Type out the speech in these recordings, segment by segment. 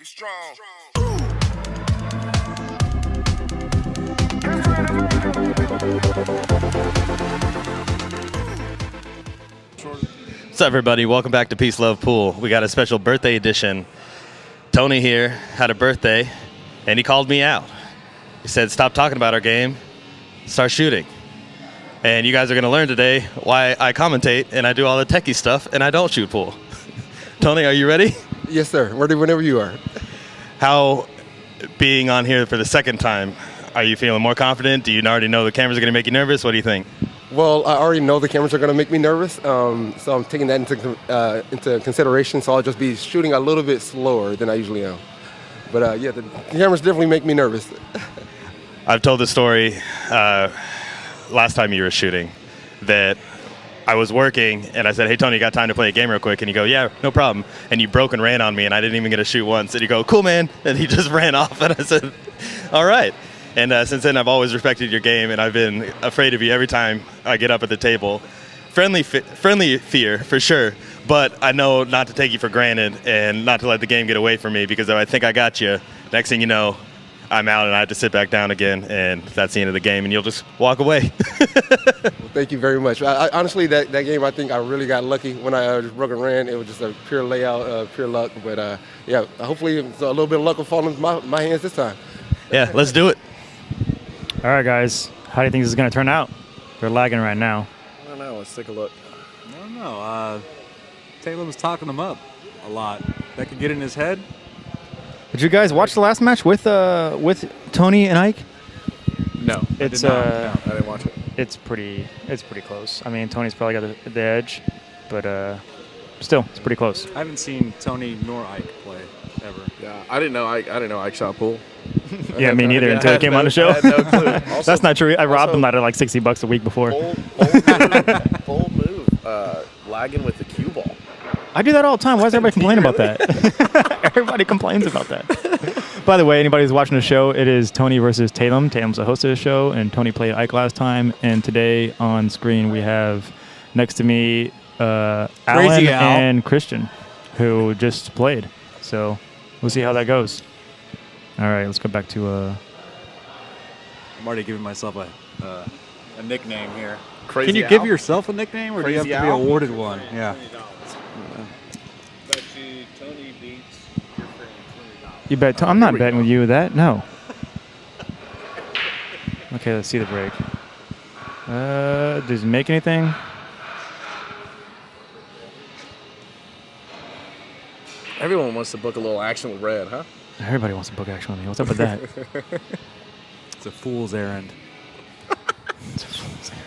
Be strong. What's up, everybody? Welcome back to Peace Love Pool. We got a special birthday edition. Tony here had a birthday, and he called me out. He said, stop talking about our game, start shooting. And you guys are going to learn today why I commentate and I do all the techie stuff and I don't shoot pool. Tony, are you ready? Yes, sir. Ready whenever you are. How, being on here for the second time, are you feeling more confident? Do you already know the cameras are going to make you nervous? What do you think? Well, I already know the cameras are going to make me nervous, so I'm taking that into consideration. So I'll just be shooting a little bit slower than I usually am. But yeah, the cameras definitely make me nervous. I've told the story last time you were shooting that I was working and I said, hey, Tony, you got time to play a game real quick? And you go, yeah, no problem. And you broke and ran on me and I didn't even get to shoot once. And you go, cool, man. And he just ran off and I said, all right. And since then, I've always respected your game and I've been afraid of you every time I get up at the table. Friendly fear, for sure. But I know not to take you for granted and not to let the game get away from me, because if I think I got you, next thing you know, I'm out and I have to sit back down again, and that's the end of the game, and you'll just walk away. Well, thank you very much. Honestly, that game, I think I really got lucky when I just broke and ran. It was just a pure layout, pure luck. But yeah, hopefully a little bit of luck will fall into my hands this time. Yeah, let's do it. All right, guys. How do you think this is going to turn out? They're lagging right now. I don't know. Let's take a look. I don't know. Taylor's talking him up a lot. That could get in his head. Did you guys watch the last match with Tony and Ike? No, It's I didn't watch it. It's pretty close. I mean, Tony's probably got the edge, but still, it's pretty close. I haven't seen Tony nor Ike play ever. Yeah, I didn't know Ike shot pool. Yeah, me neither until it came on the show. I had no clue. Also, That's not true. I robbed him out of like $60 a week before. bold move. Lagging with the cue ball. I do that all the time. Why is everybody complaining about that? Everybody complains about that. By the way, anybody who's watching the show, it is Tony versus Taylem. Talem's the host of the show, and Tony played Ike last time. And today on screen we have next to me Alan and Christian, who just played. So we'll see how that goes. All right, let's go back to. I'm already giving myself a nickname here. Crazy Can you Al? give yourself a nickname, or do you have Crazy to be Al? awarded one? Yeah. Tony beats your friend $20. You bet. I'm not betting with you with that. No. Okay, let's see the break. Does he make anything? Everyone wants to book a little action with Red, huh? Everybody wants to book action with me. What's up with that? It's a fool's errand. It's a fool's errand.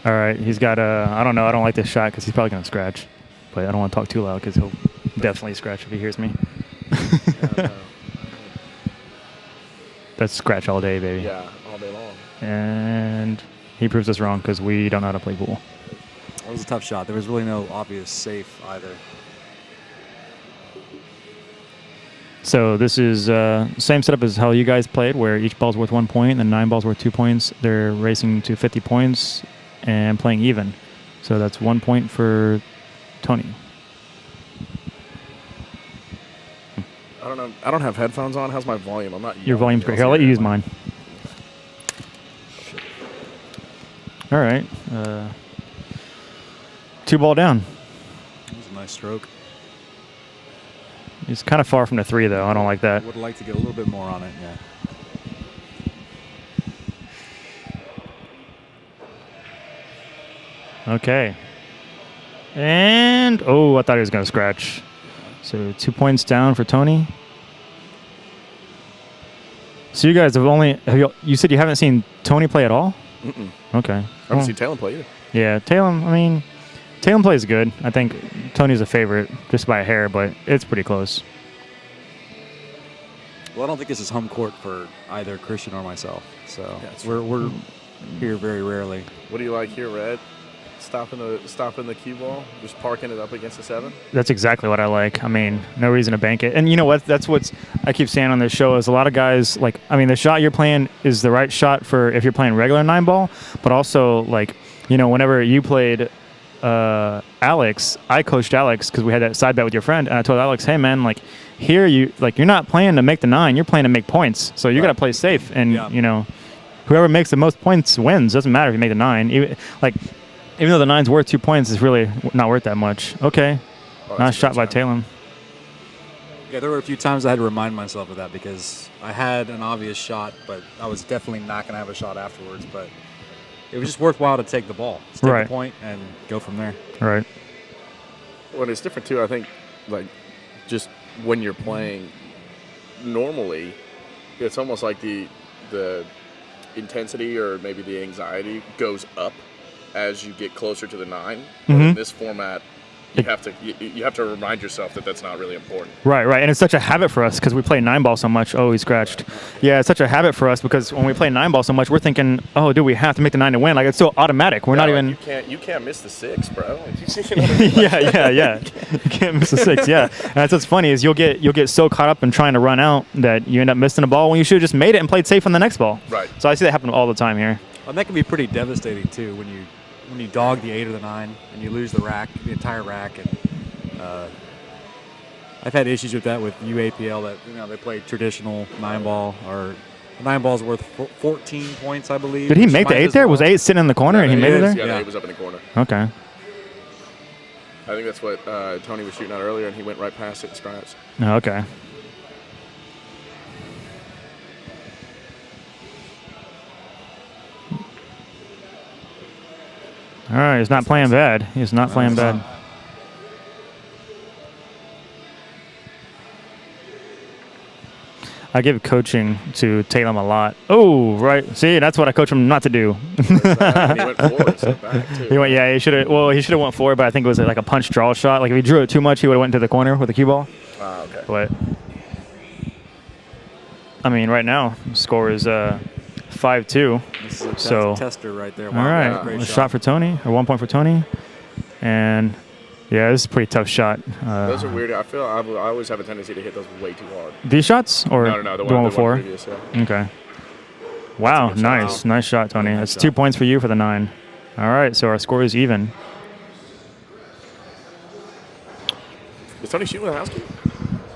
All right, he's got I don't know. I don't like this shot because he's probably going to scratch. But I don't want to talk too loud because he'll definitely scratch if he hears me. That's scratch all day, baby. Yeah, all day long. And he proves us wrong because we don't know how to play pool. That was a tough shot. There was really no obvious safe either. So this is same setup as how you guys played, where each ball's worth 1 point and 9 balls worth 2 points. They're racing to 50 points and playing even. So that's 1 point for Tony. I don't know. I don't have headphones on. How's my volume? I'm not. Your volume's great. Here, I'll let you use mine. All right. 2 ball down. That was a nice stroke. He's kind of far from the 3, though. I don't like that. Would like to get a little bit more on it, yeah. Okay. And, oh, I thought he was going to scratch. So 2 points down for Tony. So you guys you said you haven't seen Tony play at all? Mm-mm. Okay. I haven't seen Taylem play either. Yeah, Taylem plays good. I think Tony's a favorite just by a hair, but it's pretty close. Well, I don't think this is home court for either Christian or myself. So Yeah, we're here very rarely. What do you like here, Red? Stopping the cue ball, just parking it up against the 7. That's exactly what I like. I mean, no reason to bank it. And you know what? That's what I keep saying on this show is a lot of guys, like, I mean, the shot you're playing is the right shot for if you're playing regular 9 ball, but also, like, you know, whenever you played Alex, I coached Alex because we had that side bet with your friend, and I told Alex, hey man, like here you're not playing to make the 9, you're playing to make points. So you got to play safe, and whoever makes the most points wins. Doesn't matter if you make the 9. Even though the 9's worth 2 points, it's really not worth that much. Okay, nice shot by Taylem. Yeah, there were a few times I had to remind myself of that because I had an obvious shot, but I was definitely not going to have a shot afterwards. But it was just worthwhile to take the ball, take the point, and go from there. Right. Well, it's different too. I think, like, just when you're playing normally, it's almost like the intensity or maybe the anxiety goes up as you get closer to the 9. But in this format, you have to remind yourself that that's not really important. Right. And it's such a habit for us because we play 9-ball so much. Oh, he scratched. Yeah, it's such a habit for us because when we play 9-ball so much, we're thinking, oh, dude, we have to make the 9 to win. Like, it's so automatic. We're not even. You can't miss the 6, bro. Yeah. You can't miss the 6. Yeah, and that's what's funny is you'll get so caught up in trying to run out that you end up missing a ball when you should have just made it and played safe on the next ball. Right. So I see that happen all the time here. And that can be pretty devastating too when you dog the 8 or the 9 and you lose the entire rack. And I've had issues with that with UAPL that they play traditional 9-ball or 9-ball's worth 14 points, I believe. Did he make the 8 there? Was 8 sitting in the corner and he made it there? Yeah, the 8 was up in the corner. Okay. I think that's what Tony was shooting at earlier, and he went right past it and scratched. Okay. All right, he's not playing bad. He's not playing bad. I give coaching to Taylem a lot. Oh, right. See, that's what I coach him not to do. And he went forward, so back too. He should have. Well, he should have went forward, but I think it was like a punch draw shot. Like if he drew it too much, he would have went into the corner with the cue ball. Okay. But I mean, right now, the score is 5-2. This is a tester right there. All right, great shot for Tony, or 1 point for Tony, and. Yeah, this is a pretty tough shot. Those are weird. I feel I always have a tendency to hit those way too hard. These shots? Or no, the one before? The one previous, yeah. Okay. Wow, nice. Nice shot, Tony. That's 2 points for you for the 9. All right, so our score is even. Is Tony shooting with a house key?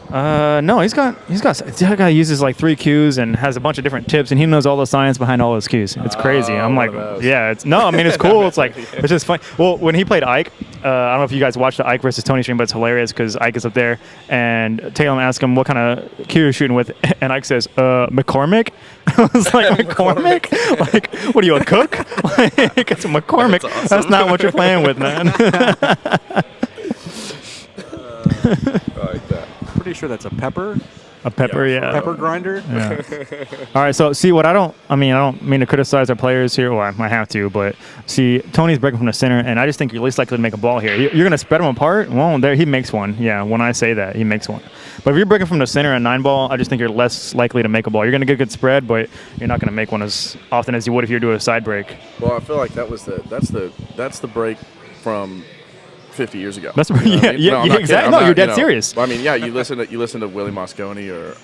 No, that guy uses like 3 cues and has a bunch of different tips, and he knows all the science behind all his cues. It's crazy. I'm like, yeah, it's cool. It's like, it's just fun. Well, when he played Ike, I don't know if you guys watched the Ike versus Tony stream, but it's hilarious because Ike is up there, and Taylem asked him what kind of cue you're shooting with, and Ike says, McCormick. I was like, McCormick? Like, what are you, a cook? Like, it's a McCormick. That's, awesome. That's not what you're playing with, man. I like that. Pretty sure that's a pepper. A pepper, yeah. Pepper grinder. Yeah. All right, so see what I don't mean to criticize our players here, or I might have to, but see, Tony's breaking from the center, and I just think you're least likely to make a ball here. You're going to spread them apart? Well, there he makes one. Yeah, when I say that, he makes one. But if you're breaking from the center and 9-ball, I just think you're less likely to make a ball. You're going to get a good spread, but you're not going to make one as often as you would if you're doing a side break. Well, I feel like that's the break from 50 years ago. That's exactly. No, you're dead serious. Well, I mean, yeah, you listen to Willie Mosconi or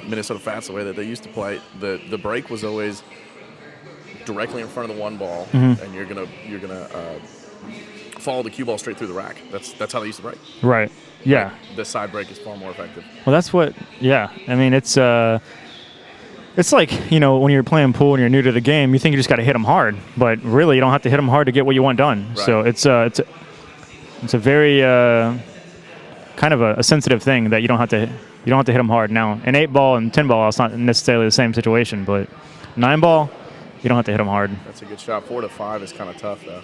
Minnesota Fats, the way that they used to play. The break was always directly in front of the 1 ball, and you're gonna follow the cue ball straight through the rack. That's how they used to break. Right. Yeah. Like, the side break is far more effective. Well, that's what. Yeah. I mean, it's like, when you're playing pool and you're new to the game, you think you just got to hit them hard, but really you don't have to hit them hard to get what you want done. Right. So it's a very kind of a sensitive thing that you don't have to hit them hard. Now, in 8-ball and 10-ball, it's not necessarily the same situation, but 9-ball, you don't have to hit them hard. That's a good shot. 4 to 5 is kind of tough, though.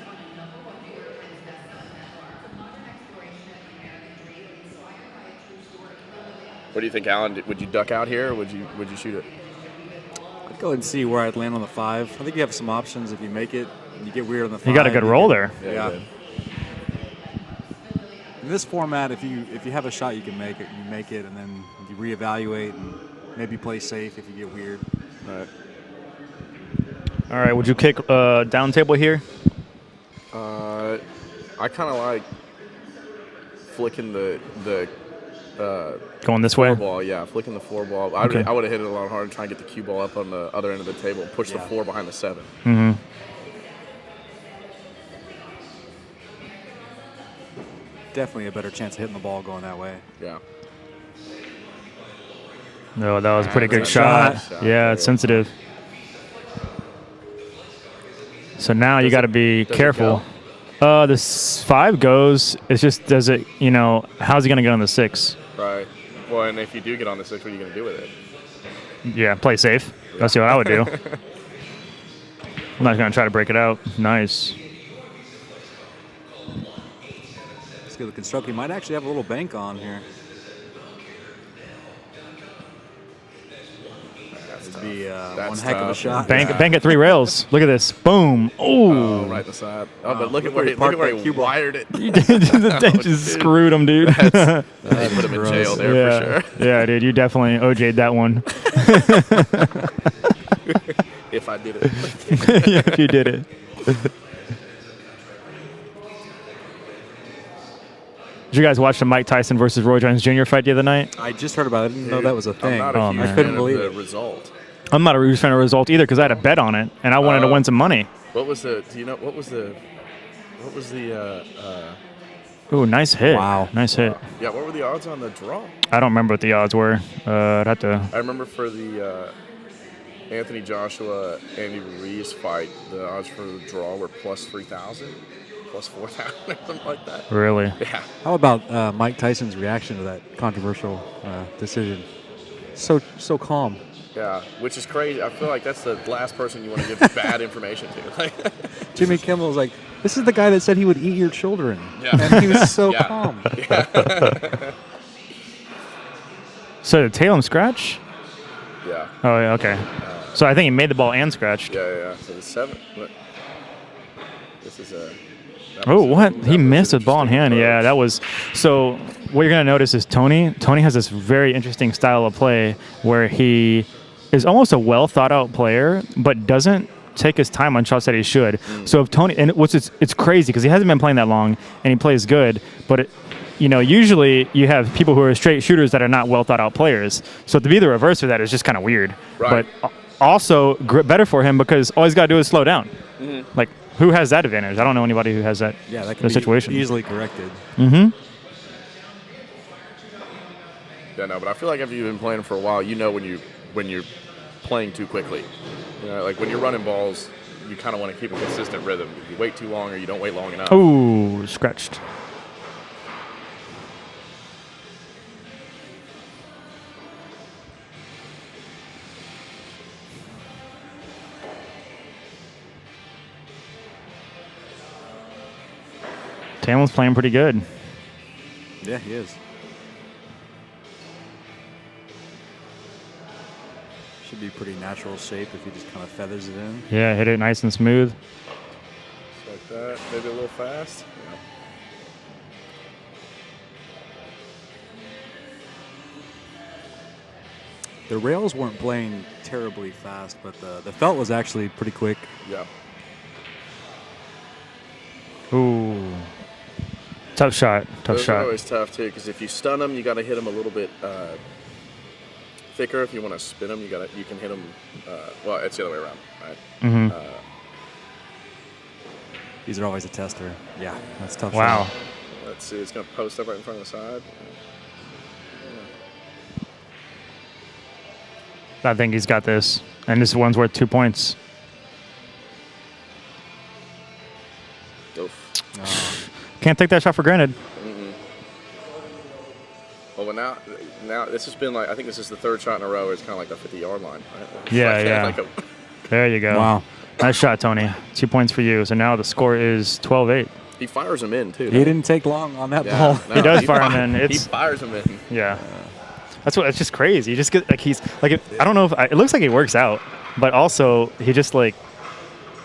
What do you think, Alan? Would you duck out here, or would you shoot it? I'd go ahead and see where I'd land on the 5. I think you have some options if you make it. And you get weird on the 5. You got a good roll there. Yeah. In this format, if you have a shot, you can make it. You make it, and then you reevaluate and maybe play safe if you get weird. All right. Would you kick down table here? I kind of like flicking the going this way. Ball, yeah, flicking the 4 ball. I would have hit it a lot harder, trying to get the cue ball up on the other end of the table, push the 4 behind the 7. Mm-hmm. definitely a better chance of hitting the ball going that way. Yeah. No, that was a pretty good That's a shot. nice shot. Yeah, it's sensitive. So now you Does got to it- be does it careful. This 5 goes. It's just, does it, how's he going to get on the 6? Right. Well, and if you do get on the 6, what are you going to do with it? Yeah, play safe. That's what I would do. I'm not going to try to break it out. Nice. Let's go. The constructor might actually have a little bank on here. That'd be one heck of a shot. Bank at 3 rails. Look at this. Boom. Oh, Ooh. right the side. Oh, but look at look where where he, he parked look at where that he cue ball. wired it. They just screwed him, dude. They put him in jail there yeah. for sure. Yeah, dude. You definitely OJ'd that one. If I did it. Yeah, if you did it. Did you guys watch the Mike Tyson versus Roy Jones Jr. fight the other night? I just heard about it. I didn't know that was a I'm thing. not a Oh, huge man. I couldn't fan believe of it. the result. I'm not a huge fan of the result either because I had a bet on it and I wanted to win some money. What was the? Do you know what was the? Ooh, nice hit. Wow. Nice hit. Yeah, what were the odds on the draw? I don't remember what the odds were. I'd have to. I remember for the Anthony Joshua Andy Ruiz fight, the odds for the draw were plus 3,000, plus 4,000, or something like that. Really? Yeah. How about Mike Tyson's reaction to that controversial decision? So calm. Yeah, which is crazy. I feel like that's the last person you want to give bad information to. Like, Jimmy Kimmel was like, "This is the guy that said he would eat your children," Yeah. and he was so Yeah. calm. So did Taylem scratch? yeah, Oh, yeah, okay. So I think he made the ball and scratched. yeah. So the 7. What? This is a. that Oh, was- what? that He was missed an with ball in hand. interesting Yeah, approach. that was. So what you're going to notice is Tony has this very interesting style of play where he is almost a well thought out player, but doesn't take his time on shots that he should. So if Tony, and it's crazy because he hasn't been playing that long and he plays good, but usually you have people who are straight shooters that are not well thought out players. So to be the reverse of that is just kind of weird. Right. But also better for him because all he's got to do is slow down. Like, who has that advantage? I don't know anybody who has that. Yeah, that the can be situation. easily corrected. Mm-hmm. Yeah, no, but I feel like after you've been playing for a while, you know when you're playing too quickly. Like when you're running balls, you kind of want to keep a consistent rhythm. If you wait too long or you don't wait long enough. Ooh, scratched. Talem's playing pretty good. Yeah, he is. Should be pretty natural shape if he just kind of feathers it in. Yeah, hit it nice and smooth. Like that, maybe a little fast. Yeah. The rails weren't playing terribly fast, but the felt was actually pretty quick. Yeah. Ooh. Tough shot. Tough Those are shot. always tough too, because if you stun them, you got to hit them a little bit thicker. If you want to spin them, you can hit them. Well, it's the other way around, right? Mm-hmm. These are always a tester. Yeah, that's tough. Wow. shot. Let's see. It's gonna post up right in front of the side. I think he's got this. And this one's worth 2 points. Oof. Can't take that shot for granted. Well, now this has been like, I think this is the third shot in a row where it's kind of like the 50-yard line. Right? Yeah, Like, yeah. like There you go. Wow. Nice shot, Tony. 2 points for you. So now the score is 12-8. he fires them in too. He didn't take long on that Yeah, ball. no, He does fire 'em in. He It's- fires them in. Yeah. It's just crazy. You just get like he's like I don't know if it looks like he works out, but also he just like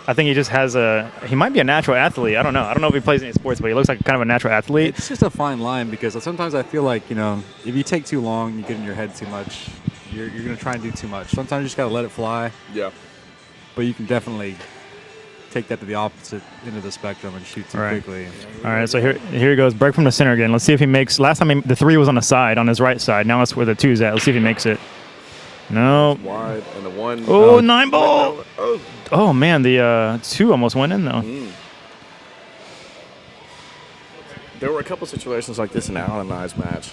I think he just has he might be a natural athlete. I don't know. I don't know if he plays any sports, but he looks like kind of a natural athlete. It's just a fine line because sometimes I feel like, if you take too long, you get in your head too much, you're going to try and do too much. Sometimes you just got to let it fly, Yeah. but you can definitely take that to the opposite end of the spectrum and shoot too Right. quickly. All right, so here he goes. Break from the center again. Let's see if he makes. Last time the 3 was on the side, on his right side. Now it's where the 2's at. Let's see if he makes it. No. Wide and the 1. Oh, 9 ball. Oh. Oh man, the 2 almost went in though. there were a couple situations like this in Alan and I's match,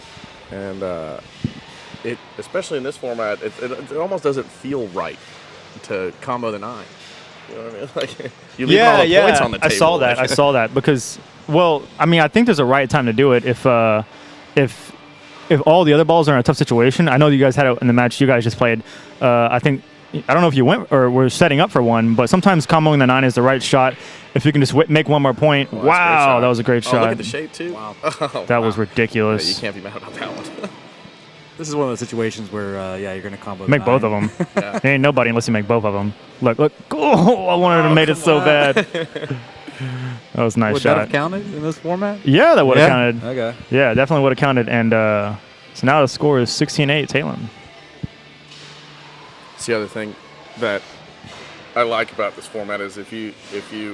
and it, especially in this format, it almost doesn't feel right to combo the 9. You know what I mean? Like you leave all the points on the table. I saw that because, well, I mean, I think there's a right time to do it if all the other balls are in a tough situation. I know you guys had it in the match you guys just played. I don't know if you went or were setting up for one, but sometimes comboing the 9 is the right shot. If you can just make one more point. Oh, wow, that was a great shot. Look at the shape too. Wow, that was ridiculous. Yeah, you can't be mad about that one. This is one of those situations where, you're going to combo. Make both of them. Yeah. There ain't nobody unless you make both of them. Look. Oh, I wanted to have made it so bad. That was a nice would shot. Would that have counted in this format? Yeah, that would have counted. Okay. Yeah, definitely would have counted. And so now the score is 16-8, Taylem. It's the other thing that I like about this format is if you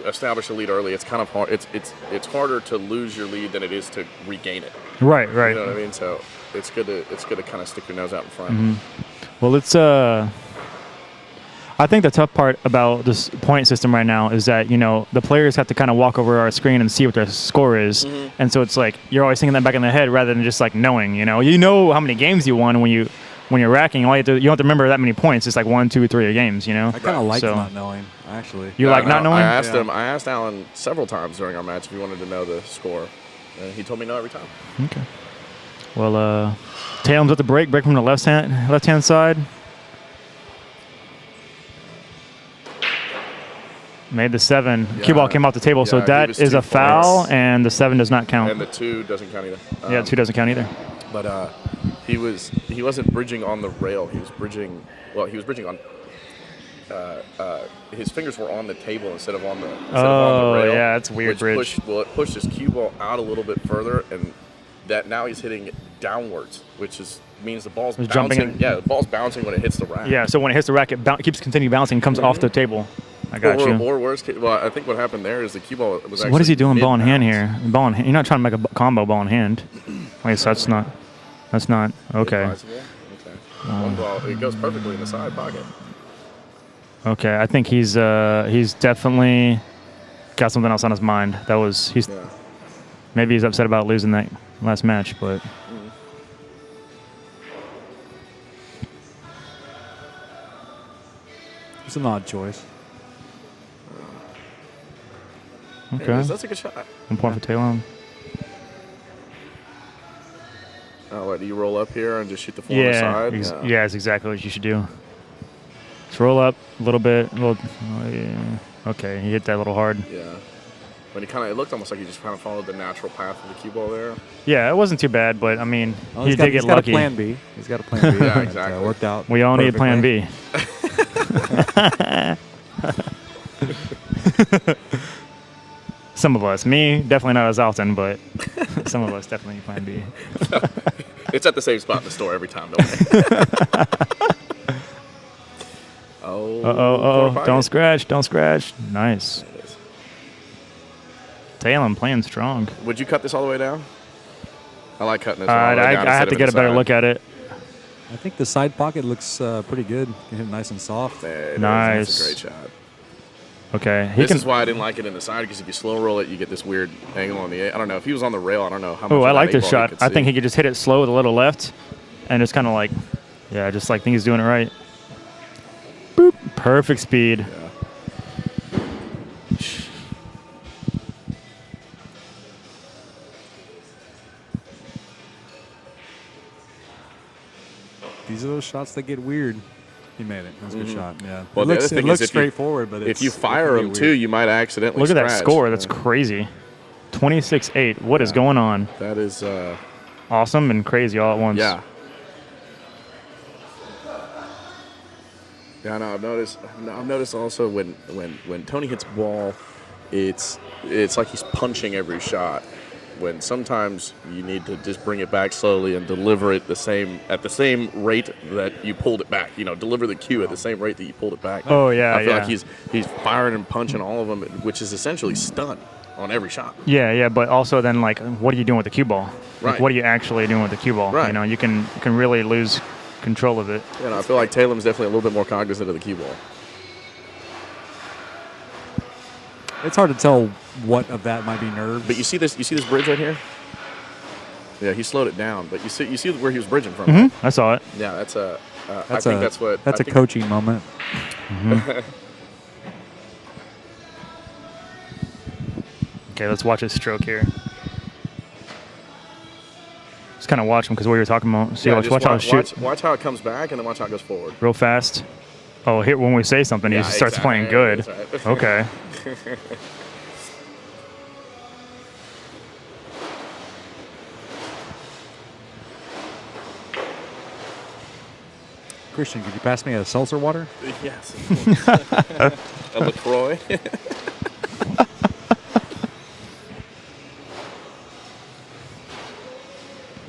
establish a lead early, it's kind of hard. It's harder to lose your lead than it is to regain it. Right. You know what I mean? So it's good to kind of stick your nose out in front. Mm-hmm. Well, it's I think the tough part about this point system right now is that the players have to kind of walk over our screen and see what their score is, and so it's like you're always thinking that back in the head rather than just like knowing. You know how many games you won when you're racking. You don't have to remember that many points. It's like 1, 2, 3 games. I kind of like not knowing. Actually, you like not knowing. I asked Alan several times during our match if he wanted to know the score, and he told me no every time. Okay. Well, Talem's at the break from the left hand side. Made the 7. Cue ball came off the table, so that is a foul, and the 7 does not count. And the 2 doesn't count either. 2 doesn't count either. But he wasn't bridging on the rail. He was bridging. Well, he was bridging on. His fingers were on the table instead of on the rail. Oh, yeah, that's a weird bridge. It pushed his cue ball out a little bit further, and that now he's hitting downwards, which means the ball's bouncing. The ball's bouncing when it hits the rack. Yeah, so when it hits the rack, it keeps continuing bouncing, comes off the table. I got you. Or worse case, well, I think what happened there is the cue ball was. So what is he doing ball in hand here? You're not trying to make a combo ball in hand. Wait, so that's not okay. Okay. One ball, it goes perfectly in the side pocket. Okay, I think he's definitely got something else on his mind. Maybe he's upset about losing that last match, but. It's an odd choice. Okay. That's a good shot. 1 point for Taylem. Do you roll up here and just shoot the 4 on the side? Yeah, that's exactly what you should do. Just roll up a little bit. Okay, he hit that a little hard. Yeah. But it looked almost like he just kind of followed the natural path of the cue ball there. Yeah, it wasn't too bad, but I mean, he did get lucky. He's got a plan B. Yeah, exactly. Worked out. We all need plan B. Some of us. Me, definitely not as often, but some of us definitely need plan B. It's at the same spot in the store every time, don't we? Oh. Don't scratch. Nice. Taylem playing strong. Would you cut this all the way down? I like cutting this all the way down. I have to get a better look at it. I think the side pocket looks pretty good. Hit it nice and soft. Nice. That's a great shot. Okay. This is why I didn't like it in the side, because if you slow roll it, you get this weird angle on the 8. I don't know. If he was on the rail, I don't know how much. Oh, I like this shot. I think he could just hit it slow with a little left and just kind of like, just like think he's doing it right. Boop. Perfect speed. Yeah. These are those shots that get weird. He made it. That's a good shot. Yeah. Well, it looks straightforward, but if you fire him too, you might accidentally. Look at that score. That's crazy. 26-8. What is going on? That is awesome and crazy all at once. Yeah. Yeah, no, I've noticed also when Tony hits ball, it's like he's punching every shot. When sometimes you need to just bring it back slowly and deliver it at the same rate that you pulled it back. Deliver the cue at the same rate that you pulled it back. Oh yeah, I feel like he's firing and punching all of them, which is essentially stun on every shot. Yeah, but also then what are you doing with the cue ball? Right. Like, what are you actually doing with the cue ball? Right. You can really lose control of it. I feel like Talem's definitely a little bit more cognizant of the cue ball. It's hard to tell what of that might be nerves. But you see this bridge right here? Yeah, he slowed it down, but you see where he was bridging from. Right? I saw it. Yeah, that's a. That's I think that's what. That's I a think- coaching moment. Okay, let's watch his stroke here. Just kind of watch him because what you were talking about. See, Yeah, watch just how it shoot watch how it comes back, and then watch how it goes forward. real fast. Oh, here when we say something, he Yeah, just starts exactly. playing good. That's right. Okay. Christian, could you pass me a seltzer water? Yes. A LaCroix.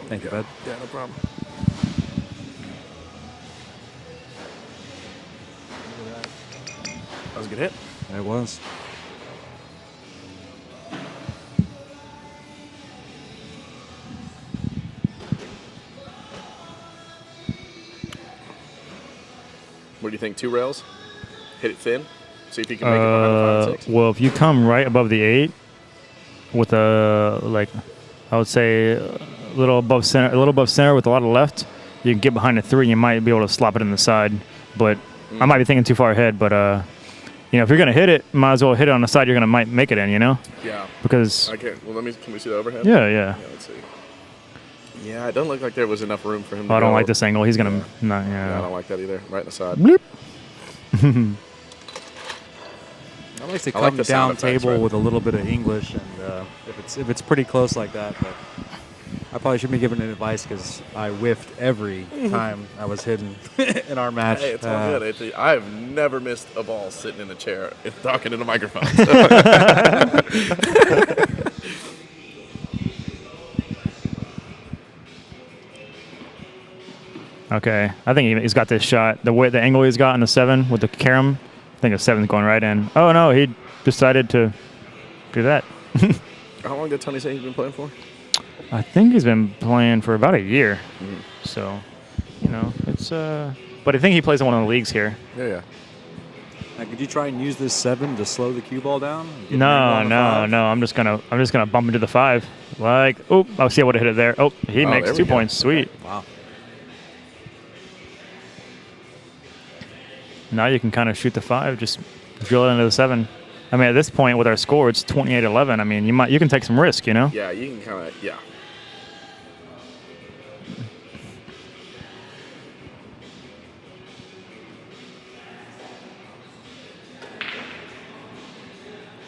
Thank you, bud. Yeah, no problem. That was a good hit. It was. What do you think? 2 rails? Hit it thin? See if you can make it behind the 5 and 6. Well, if you come right above the 8 with I would say a little above center with a lot of left, you can get behind the 3 and you might be able to slop it in the side. But I might be thinking too far ahead. But if you're gonna hit it, might as well hit it on the side might make it in. Yeah. Because I can't. Well, can we see the overhead? yeah. Yeah, let's see. Yeah, it doesn't look like there was enough room for him to I don't go. like this angle. He's gonna Yeah, I don't like that either. Right in the side. Bloop. I like to I like come the down sound effects, table right? with a little bit of English, and if it's pretty close like that, but I probably shouldn't be giving it advice because I whiffed every time I was hitting in our match. Hey, it's all good. I've never missed a ball sitting in a chair and talking in a microphone. Okay, I think he's got this shot. The angle he's got on the 7 with the carom, I think the 7's going right in. Oh no, he decided to do that. How long did Tony say he's been playing for? I think he's been playing for about a year. So, it's but I think he plays in one of the leagues here. Yeah. Now, could you try and use this 7 to slow the cue ball down? Get No. an angle on the 5? I'm just gonna bump into the 5. I'll see I would have hit it there. Oh, he makes there we 2 go. points. Sweet. Wow. Now you can kind of shoot the 5, just drill it into the 7. I mean, at this point with our score, it's 28-11. I mean, you can take some risk, Yeah, you can kind of, yeah.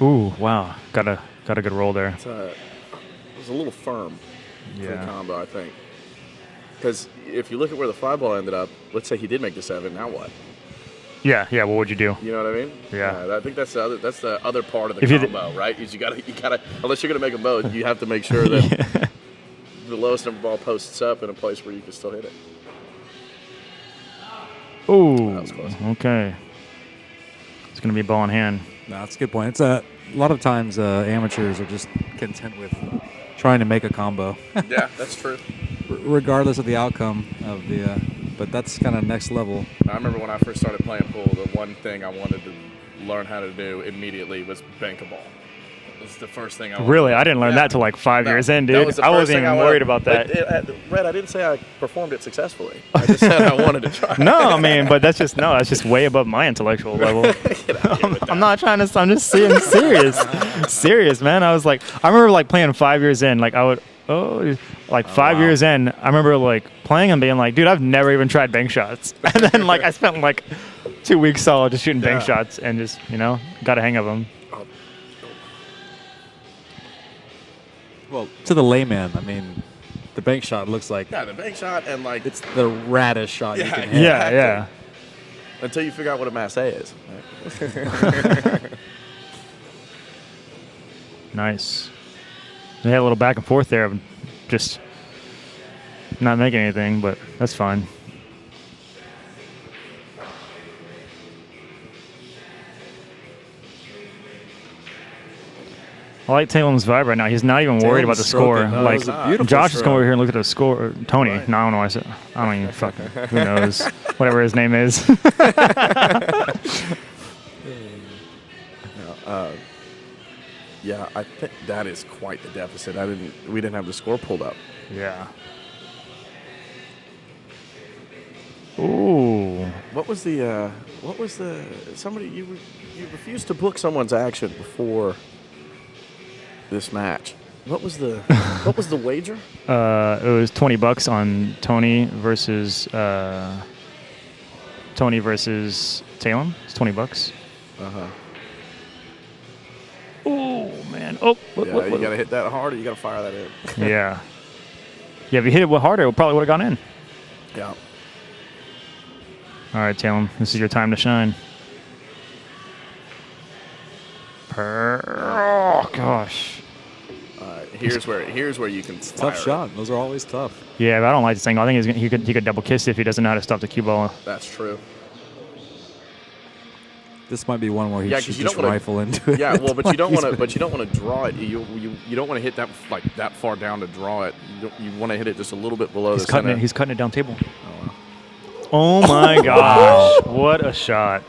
Ooh, wow, got a good roll there. It was a little firm for the Yeah. combo, I think. Because if you look at where the 5 ball ended up, let's say he did make the 7, now what? Yeah. What would you do? You know what I mean? Yeah. I think that's the other part of the If you combo, right? Is you gotta unless you're gonna make them both, you have to make sure that the lowest number ball posts up in a place where you can still hit it. Ooh, That was close. okay. It's gonna be ball in hand. No, that's a good point. It's a lot of times amateurs are just content with trying to make a combo, Yeah, that's true. regardless of the outcome of the. But that's kind of next level. I remember when I first started playing pool, the one thing I wanted to learn how to do immediately was bank a ball. It was the first thing I wanted. Really, I didn't learn that till like 5 years in, that dude. was the I first wasn't thing even wanted- worried about that. But Red, I didn't say I performed it successfully. I just said I wanted to try. No, I mean, but that's just way above my intellectual level. Get out of here with I'm that. not trying to. I'm just saying serious, man. I was like, I remember like playing 5 years in. Like I would, 5 years in. I remember like playing and being like, dude, I've never even tried bank shots. And then like I spent like 2 weeks solid just shooting bank Yeah. shots and just got a hang of them. Well, to the layman, I mean, the bank shot looks like Yeah, the bank shot and like it's the raddest shot you Yeah, can hit. Yeah, yeah. until you figure out what a masse is. Nice. They had a little back and forth there of just not making anything, but that's fine. I like Talem's vibe right now. He's not even worried about the score. stroking. No, it Like was a beautiful Josh is stroke. going over here and look at the score. Tony, Right. no, I don't know why I said. I don't even fucking. Who knows? Whatever his name is. Yeah, I think that is quite the deficit. We didn't have the score pulled up. Yeah. Ooh. What was the somebody you refused to book someone's action before this match? What was the wager? It was $20 on Tony versus Taylem. It's $20. Uh-huh. Oh man. Oh. Yeah, you gotta hit that hard or you gotta fire that in. Yeah. Yeah, if you hit it harder, it probably would have gone in. Yeah. All right, Taylem, this is your time to shine. Oh gosh. Here's where you can fire Tough shot. Those are always tough. Yeah, but I don't like this thing. I think he could double kiss it if he doesn't know how to stop the cue ball. it. That's true. This might be one where he should 'cause you just don't wanna- rifle into it. Yeah, well, but Like you don't he's want to. been- But you don't want to draw it. You don't want to hit that that far down to draw it. You want to hit it just a little bit below He's the cutting center. it. He's cutting it down table. Oh my gosh! What a shot!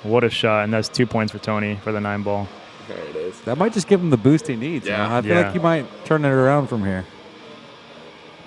What a shot! And that's 2 points for Tony for the 9 ball. There it is. That might just give him the boost he needs. Yeah. You know? I feel Yeah. like he might turn it around from here.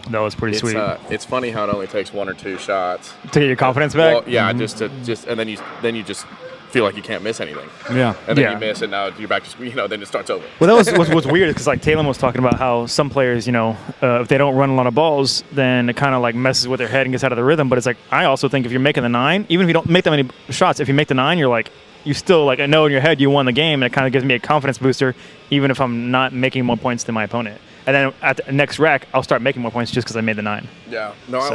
That was pretty sweet. It's funny how it only takes 1 or 2 shots. To get your confidence back. Well, yeah, just and then you just feel like you can't miss anything, Yeah. and then Yeah. you miss, and now you're back to then it starts over. Well, that was what's weird because like Taylem was talking about how some players, if they don't run a lot of balls, then it kind of like messes with their head and gets out of the rhythm. But it's like I also think if you're making the 9, even if you don't make that many shots, if you make the 9, you're like you still like I know in your head you won the game, and it kind of gives me a confidence booster, even if I'm not making more points than my opponent. And then at the next rack, I'll start making more points just because I made the 9. Yeah. No, So- I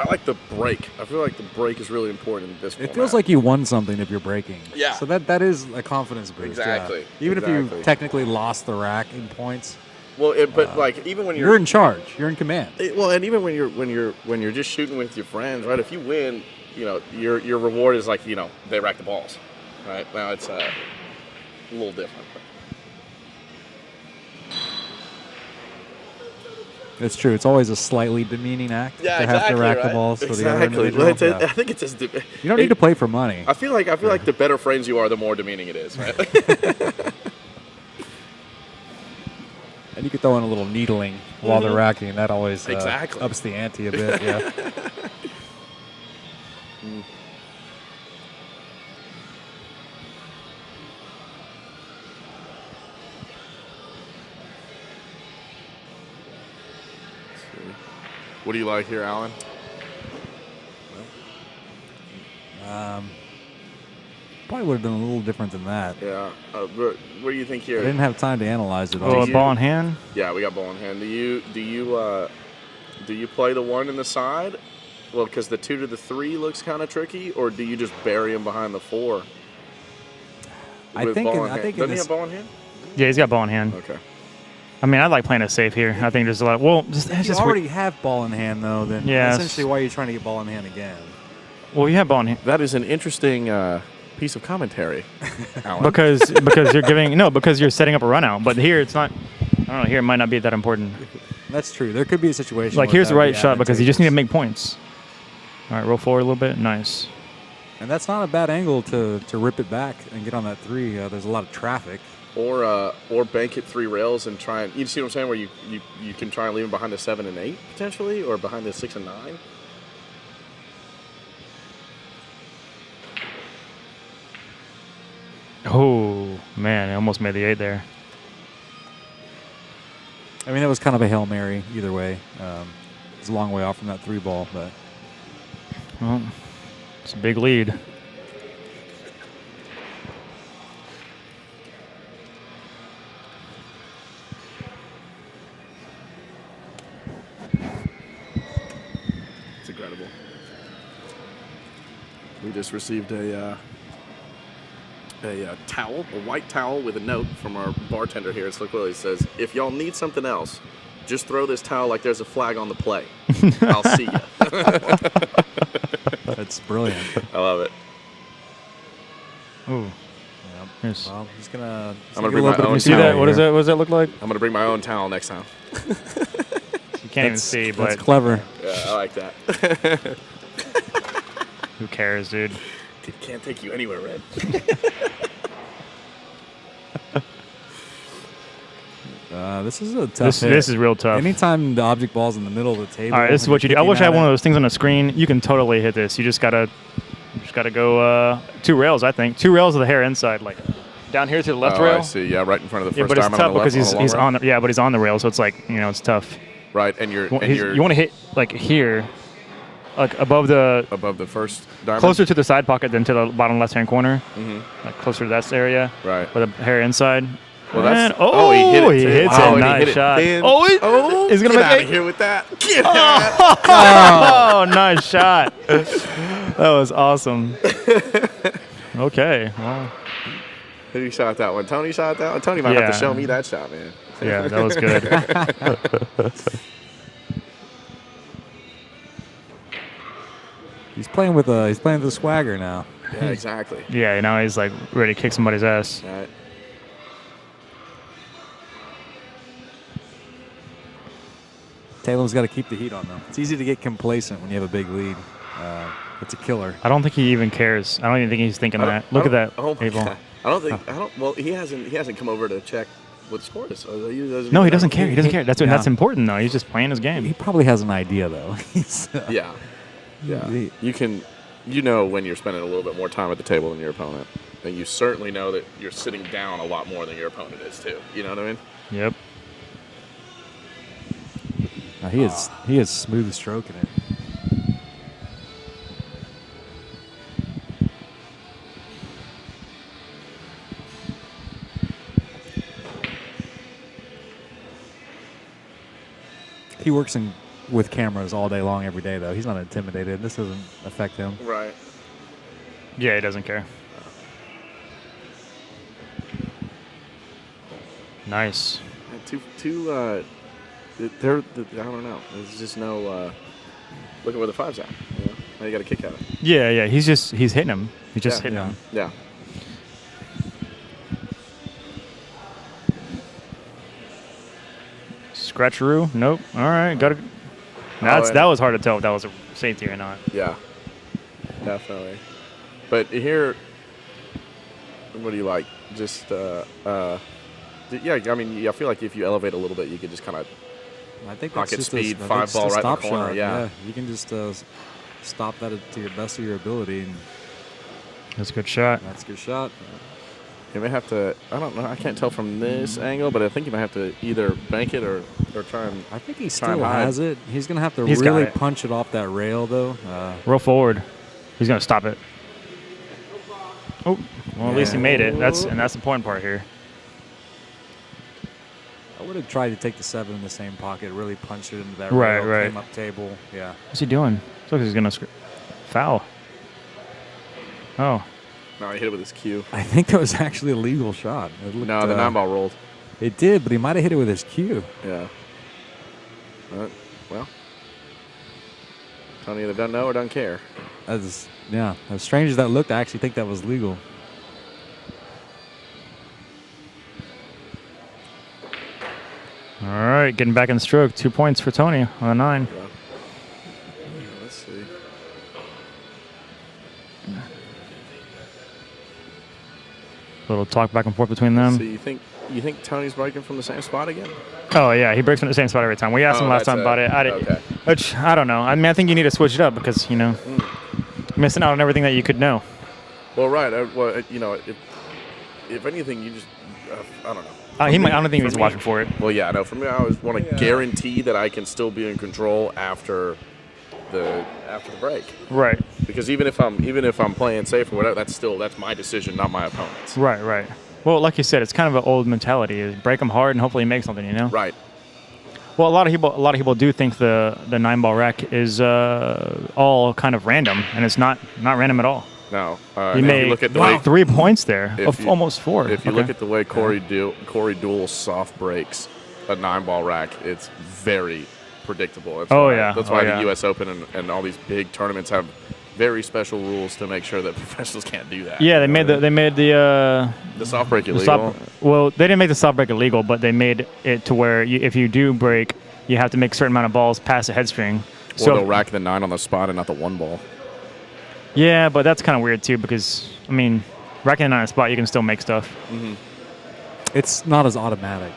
like the break. I feel like the break is really important in this. It feels like you won something if you're breaking. Yeah. So that is a confidence boost. yeah. Exactly. Even if Exactly. you technically lost the rack in points, well, but like even when you're in charge. You're in command. well, and even when you're just shooting with your friends, right? If you win, your reward is like they rack the balls, right? Now it's a little different. It's true. It's always a slightly demeaning act to have to rack the balls for the other Exactly. individual. Well, Yeah. I think it's just. You don't need to play for money. I feel like the better friends you are, the more demeaning it is, right? And you could throw in a little needling while they're racking. That always Exactly. ups the ante a bit. Yeah. What do you like here, Alan? Probably would have done a little different than that. Yeah. What do you think I here? didn't have time to analyze it Oh, all. a ball in hand. Yeah, we got ball in hand. Do you play the 1 in the side? Well, because the 2 to the 3 looks kind of tricky, or do you just bury him behind the 4? I with think ball in- in I hand? think in Doesn't he this- have ball in hand? Yeah, he's got ball in hand. Okay. I mean, I like playing it safe here. I think there's a lot. Well, it's If you just already have ball in hand, though, then Yeah, essentially why are you trying to get ball in hand again? well, you have ball in hand. That is an interesting piece of commentary, Alan. Because you're because you're setting up a run out. But here it's not. I don't know. Here it might not be that important. That's true. There could be a situation Like where here's that the would right be shot because you just need to advantageous. make points. All right, roll forward a little bit. Nice. And that's not a bad angle to rip it back and get on that 3. There's a lot of traffic. or bank it 3 rails and try and you see what I'm saying, where you can try and leave him behind the 7 and 8 potentially, or behind the 6 and 9. Oh man, I almost made the 8 there. I mean, it was kind of a Hail Mary either way. It's a long way off from that 3 ball, but Well, it's a big lead. It's incredible. We just received a towel, a white towel with a note from our bartender here at Slick Willie. It says, "If y'all need something else, just throw this towel like there's a flag on the play. I'll see ya." that's brilliant. I love it. Ooh, Yep. yes. Well, he's gonna. I'm gonna bring my own You see that? towel What does that? What does that look like? I'm gonna bring my own towel next time. You can't even see, That's but clever. Yeah, I like that. who cares, dude? Can't take you anywhere, Red. No, this is a tough hit. This is real tough. Anytime the object ball's in the middle of the table. All right, this is what you do. I wish I had one of those things on the screen. You can totally hit this. You just gotta go 2 rails. I think 2 rails of the hair inside, like down here to the left rail. I see. Yeah, right in front of the Yeah, first but it's diamond tough on the because left, he's on on. Yeah, but he's on the rail, so it's like it's tough. right, and You want to hit like here, like above the first diamond. closer to the side pocket than to the bottom left-hand corner, like closer to that area, Right. with the hair inside. Well, that's And, he hit it. he too. hits Wow, it. and he Nice hit it shot. thin. He's gonna get make out it. of here with that. Oh, nice shot. That was awesome. Okay. Well, Who shot that one? Tony shot that one? Tony might have to show me that shot, man. yeah, that was good. He's playing with the swagger now. Yeah, exactly. Yeah, now he's like ready to kick somebody's ass. All right. Taylor's got to keep the heat on them. It's easy to get complacent when you have a big lead. It's a killer. I don't think he even cares. I don't even think he's thinking that. Look at that. Oh my Abel. God. I don't. Well, he hasn't come over to check what the score is. So No, he doesn't care. He doesn't care. Yeah. That's important though. He's just playing his He game. probably has an idea though. Yeah. Yeah. You can, when you're spending a little bit more time at the table than your opponent, and you certainly know that you're sitting down a lot more than your opponent is too. You know what I mean? Yep. He is smooth stroking it. He works with cameras all day long, every day, though. He's not intimidated. This doesn't affect him. Right. Yeah, he doesn't care. Nice. I don't know. There's just no. Look at where the 5's at. Now you got to kick at it. Yeah. He's hitting him. He's just hitting him. Yeah. Scratcheroo? Nope. All right. Got to. That was hard to tell if that was a safety or not. Yeah. Definitely. But here, what do you like? Just yeah. I mean, I feel like if you elevate a little bit, you could just kind of. I think pocket that's speed, just 5 ball right in the stop corner. shot. Yeah. You can just stop that to your best of your ability, and That's a good shot. that's a good shot. You may have to. I don't know. I can't tell from this angle, but I think you might have to either bank it or try and. I think he Try and still hide. has it. He's gonna have to He's got really it. punch it off that rail, though. Roll forward. He's gonna stop it. Oh, well, at least he made it. That's the important part here. I would have tried to take the 7 in the same pocket, really punch it into that Right, rail, right. came up table. Yeah. What's he doing? Looks like he's gonna foul. Oh, No, he hit it with his cue. I think that was actually a legal shot. It looked, No, the 9 ball rolled. It did, but he might have hit it with his cue. Yeah. Well, Tony either doesn't know or doesn't care. As strange as that looked, I actually think that was legal. all right. Getting back in the stroke. 2 points for Tony on a 9. Yeah. Let's see. Little talk back and forth between them. So you think Tony's breaking from the same spot again? Oh yeah, he breaks from the same spot every time. We asked him last that's time about it. okay. Which I don't know. I mean, I think you need to switch it up because missing out on everything that you could know. Well, right. If anything, you just I don't know. I don't think he's watching for it. Well, yeah, no. For me, I always want to guarantee that I can still be in control after the break. Right. Because even if I'm playing safe or whatever, that's my decision, not my opponent's. Right. Well, like you said, it's kind of an old mentality: is break them hard and hopefully make something. You know. Right. Well, a lot of people do think the 9-ball rack is all kind of random, and it's not random at all. No. He made look at the way 3 points there, almost 4. If you look at the way Corey Deuel soft breaks a 9-ball rack, it's very predictable. That's why the U.S. Open and all these big tournaments have very special rules to make sure that professionals can't do that. Yeah, they made the soft break illegal. Well, they didn't make the soft break illegal, but they made it to where if you do break, you have to make a certain amount of balls past the head string. Or they'll rack the 9 on the spot and not the 1 ball. Yeah, but that's kind of weird too because I mean, racking it on a spot, you can still make stuff. It's not as automatic.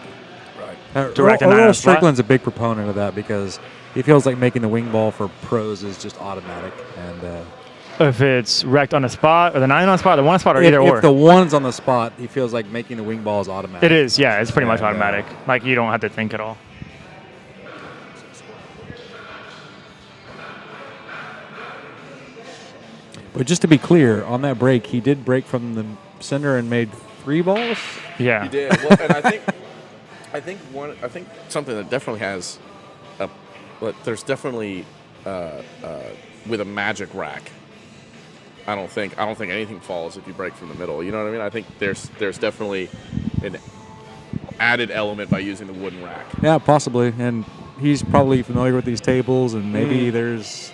Right. direct a 9 on Earl the spot. Strickland's a big proponent of that because he feels like making the wing ball for pros is just automatic. And If it's wrecked on the spot, or the 9 on the spot, the 1 on the spot, or either or. if the one's on the spot, he feels like making the wing ball is automatic. It is, yeah. It's pretty much And, automatic. Like, you don't have to think at all. But just to be clear, on that break, he did break from the center and made 3 balls. Yeah. He did. Well, and I think something that definitely has but there's definitely with a magic rack. I don't think anything falls if you break from the middle. You know what I mean? I think there's definitely an added element by using the wooden rack. Yeah, possibly. And he's probably familiar with these tables, and maybe there's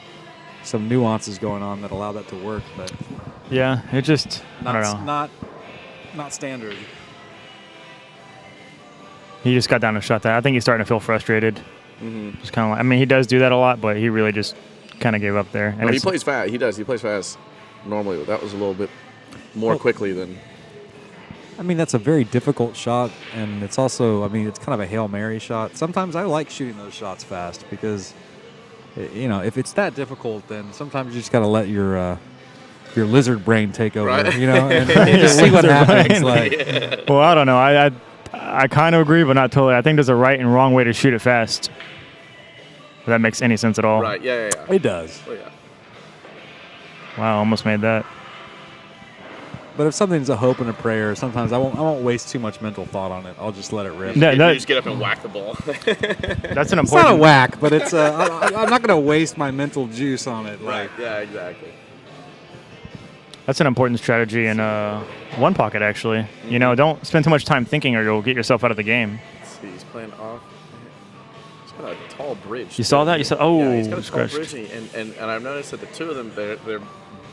some nuances going on that allow that to work. But Yeah, it just, I don't know. Not standard. He just got down and shot that. I think he's starting to feel frustrated. Just kind of like, I mean, he does do that a lot, but he really just kind of gave up there. And Well, he plays fast. He does. He plays fast normally, but that was a little bit more quickly than. I mean, that's a very difficult shot, and it's also, I mean, it's kind of a Hail Mary shot. Sometimes I like shooting those shots fast because, if it's that difficult, then sometimes you just got to let your lizard brain take over, Right. And just see what happens. Like, Well, I don't know. I kind of agree, but not totally. I think there's a right and wrong way to shoot it fast. If that makes any sense at all. Right. Yeah. it does. Oh, yeah. Wow, almost made that. But if something's a hope and a prayer, sometimes I won't waste too much mental thought on it. I'll just let it rip. That- You just get up and whack the ball. That's an It's not a important. whack, but it's I'm not going to waste my mental juice on it. Like, Yeah. Exactly. That's an important strategy in one pocket, actually. Don't spend too much time thinking, or you'll get yourself out of the game. Let's see, he's playing off. He's got a tall bridge. You saw that? You saw? Oh, Yeah, he's got a tall scratched. bridge, and I've noticed that the two of them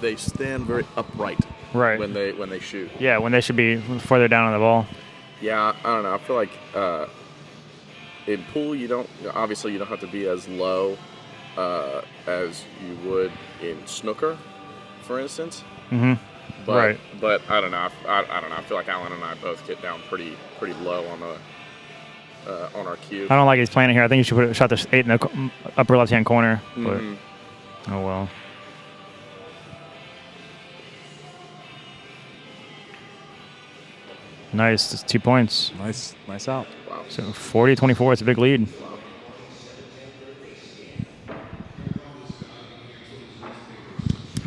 they stand very upright Right. when they shoot. Yeah, when they should be further down on the ball. Yeah, I don't know. I feel like in pool you don't have to be as low as you would in snooker, for instance. Mm-hmm. But, Right. But I don't know. I don't know. I feel like Alan and I both get down pretty low on our cue. I don't like he's playing it here. I think he should shot this 8 in the upper left-hand corner. But Mhm. oh well. Nice. That's 2 points. nice out. Wow. So 40-24. It's a big lead.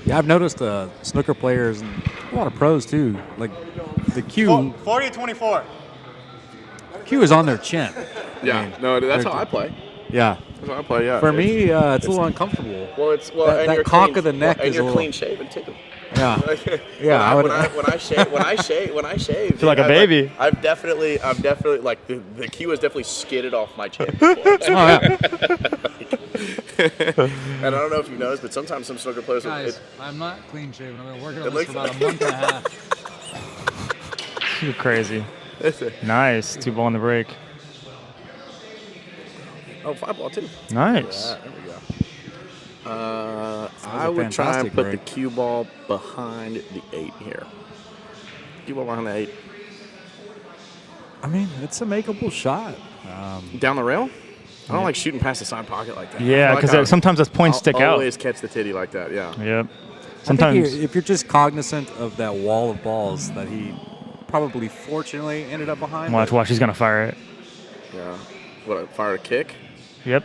Yeah, I've noticed snooker players and a lot of pros too. Like the cue 40-24. is on their chin. Yeah. No, that's how I play. Yeah. That's how I play. Yeah. For me, it's a little uncomfortable. Well, it's that and you're cock clean, of the neck and is a you're little- clean shaven too. Yeah. Yeah, When I shave, Feel like a baby. I've definitely like the cue has definitely skidded off my chin before. Oh, yeah. And I don't know if you've noticed, but sometimes some snooker players. I'm not clean shaven. I've been working It on this looks for about like- a month and a half. You're crazy. Nice. 2 ball in the break. Oh, 5 ball too. Nice. Yeah, there we go. I a would try and fantastic put break. the cue ball behind the 8 here. Cue ball behind the 8. I mean, it's a makeable shot. Down the rail? I don't like shooting past the side pocket like that. Yeah, because sometimes those points stick out. Always catch the titty like that, yeah. Yep. I think Sometimes. if you're just cognizant of that wall of balls that he probably fortunately ended up behind. Watch. He's going to fire it. Yeah. What, fire a kick? Yep.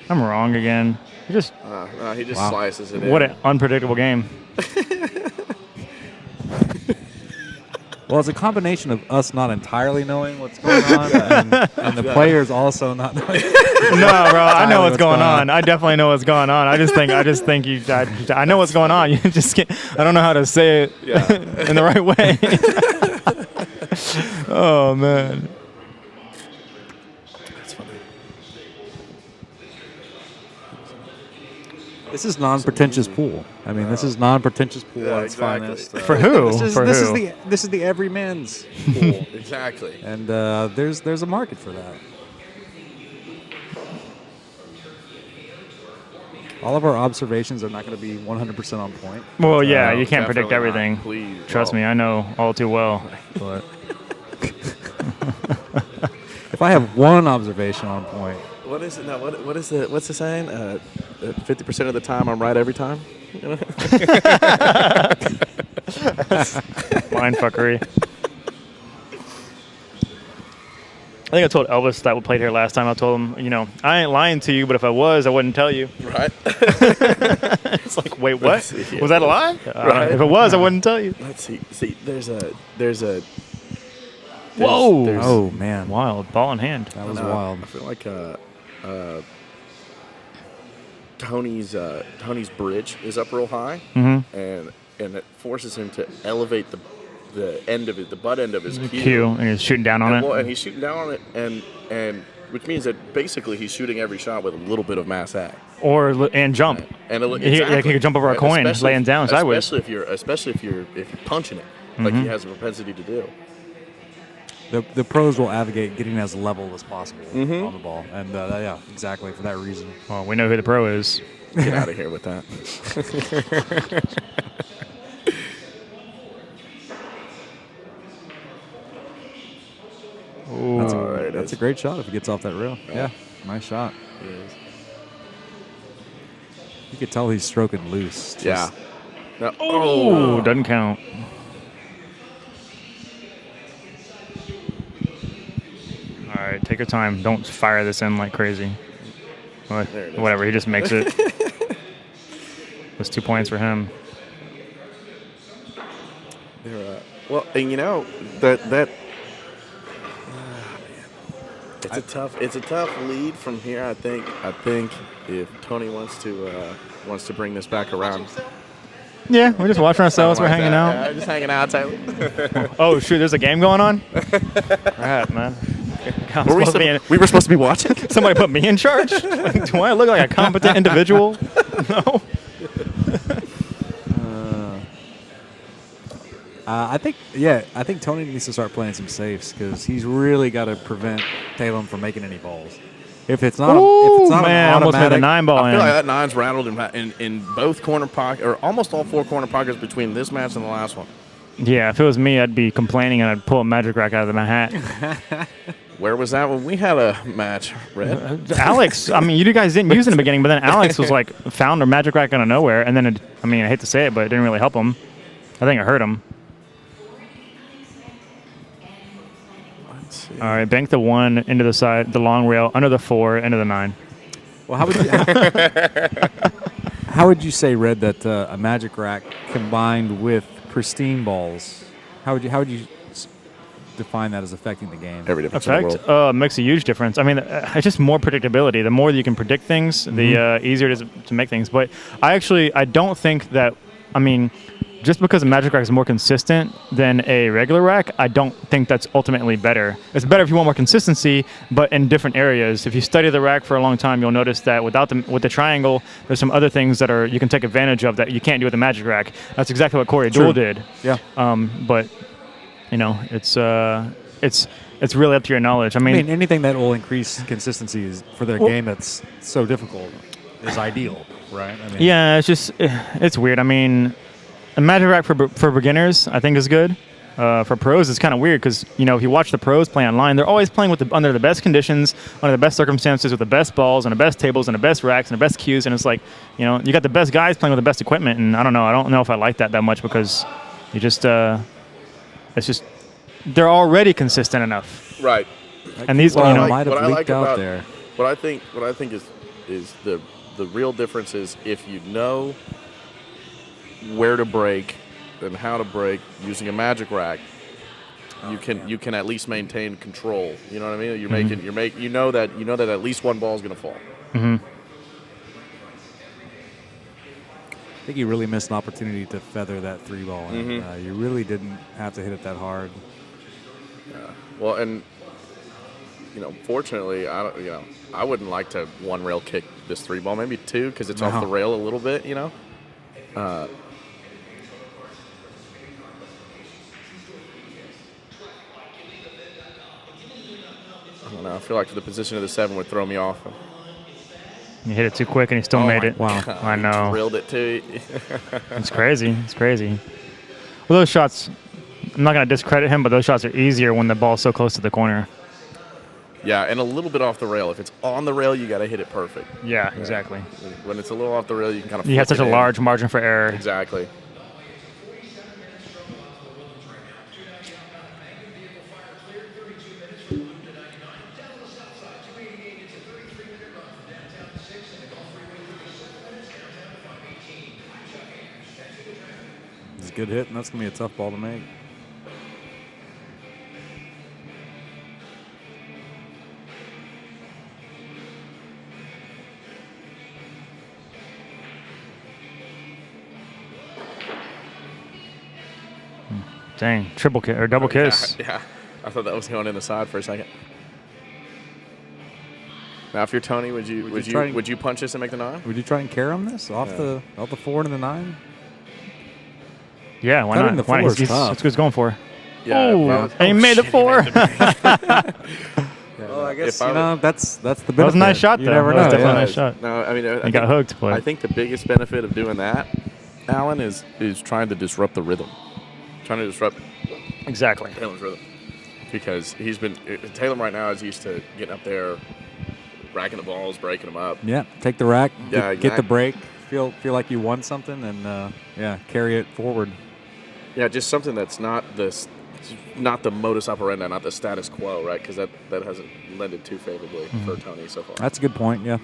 I'm wrong again. He just. He just Wow. slices it in. What an unpredictable game. Well, it's a combination of us not entirely knowing what's going on and the players also not knowing. No, bro. I know what's what's going going on. I definitely know what's going on. I just think you. I know what's going on. You just can't. I don't know how to say it in the right way. Oh man. This is non-pretentious pool. I mean, this is non-pretentious pool Yeah, at its exactly. finest. For who? For This who? is the everyman's pool, Exactly. and there's a market for that. All of our observations are not going to be 100% on point. Well, yeah, No, you can't predict definitely not. everything. Please. Trust me, I know all too well. But If if I have one observation on point, What is it? No, what's the saying? 50% of the time, I'm right every time. Mind fuckery. I think I told Elvis that we played here last time. I told him, I ain't lying to you, but if I was, I wouldn't tell you. Right. It's like, wait, what? See, Was that a lie? Right. If it was, I wouldn't tell you. Let's see. See, there's Whoa! oh man, Wild. Ball in hand. that was wild. I feel like Tony's bridge is up real high, and it forces him to elevate the end of it, the butt end of his cue, And he's shooting down on it. Well, and he's shooting down on it, and which means that basically he's shooting every shot with a little bit of mass act. And jump. And He could jump over a coin, laying down sideways. Especially if you're punching it, like he has a propensity to do. The pros will advocate getting as level as possible on the ball, and yeah, exactly for that reason. Well, we know who the pro is. Get out of here with that. That's a great shot if he gets off that rail. Yeah, nice shot. You could tell he's stroking loose. Yeah. No, Oh, doesn't count. All right, take your time. Don't fire this in like crazy. Whatever, he just makes it. That's 2 points for him. Well, and that it's a tough lead from here. I think if Tony wants to bring this back around. Yeah, we're just watching ourselves. We're hanging out. Yeah, just hanging out, Taylor. Oh shoot, there's a game going on. Right, man. God, we were supposed to be watching. Somebody put me in charge. Do I look like a competent individual? No. I think Tony needs to start playing some safes because he's really got to prevent Taylem from making any balls. If it's not, man, almost made a 9 ball I in. feel like that 9's rattled in both corner pockets, or almost all 4 corner pockets between this match and the last one. Yeah, if it was me, I'd be complaining and I'd pull a magic rack out of my hat. Where was that when we had a match, Red? Alex, I mean, you guys didn't use it in the beginning, but then Alex was like found a magic rack out of nowhere, and then I hate to say it, but it didn't really help him. I think it hurt him. All right, bank the 1 into the side, the long rail, under the 4, into the 9. Well, how would you say, Red, that a magic rack combined with pristine balls? How would you define that as affecting the game? Every difference in the world. Makes a huge difference. I mean, it's just more predictability. The more that you can predict things, the easier it is to make things. But I don't think that. I mean, just because a magic rack is more consistent than a regular rack, I don't think that's ultimately better. It's better if you want more consistency, but in different areas. If you study the rack for a long time, you'll notice that with the triangle, there's some other things that you can take advantage of that you can't do with a magic rack. That's exactly what Corey Deuel did. Yeah. But it's really up to your knowledge. I mean, anything that will increase consistency for their game that's so difficult is ideal, right? Yeah, it's weird. I mean, a magic rack for beginners, I think, is good. For pros, it's kind of weird because, if you watch the pros play online, they're always playing under the best conditions, under the best circumstances, with the best balls and the best tables and the best racks and the best cues. And it's like, you got the best guys playing with the best equipment. And I don't know if I like that much because you just, it's just, they're already consistent enough. Right. And these, might have leaked out there. What I think is the real difference is if you know where to break and how to break using a magic rack, you can at least maintain control. You know what I mean? You know that at least one ball is going to fall. Mm-hmm. I think you really missed an opportunity to feather that 3 ball in. You really didn't have to hit it that hard. Yeah. Well, and fortunately, I wouldn't like to 1 rail kick this 3 ball, maybe 2 because it's off the rail a little bit. I don't know. I feel like the position of the 7 would throw me off. You hit it too quick and he still made it. Wow. I know. Drilled it too. It's crazy. Well, those shots, I'm not going to discredit him, but those shots are easier when the ball's so close to the corner. Yeah, and a little bit off the rail. If it's on the rail, you got to hit it perfect. Yeah, exactly. When it's a little off the rail, you can kind of. You have such a large margin for error. Exactly. It's a good hit, and that's going to be a tough ball to make. Dang, triple kiss or double kiss. Yeah, I thought that was going in the side for a second. Now, if you're Tony, would you punch this and make the 9? Would you try and carry him this off the 4 into the 9? Yeah, why Cutting not? the Why not? 4 is That's tough. what he's going for. Yeah. Oh, and he made the 4. Well, I guess If I that's the benefit. That was a nice shot, You though. never That was know. definitely a yeah. nice shot. No, I mean, I He think, got hooked, but I think the biggest benefit of doing that, Alan, is trying to disrupt the rhythm. Trying to disrupt exactly. Taylor's rhythm. Because Taylor right now is used to getting up there, racking the balls, breaking them up. Yeah, take the rack, Yeah, get the exactly. break, feel like you won something, and carry it forward. Yeah, just something that's not the modus operandi, not the status quo, right? Because that hasn't lended too favorably for Tony so far. That's a good point. Yeah,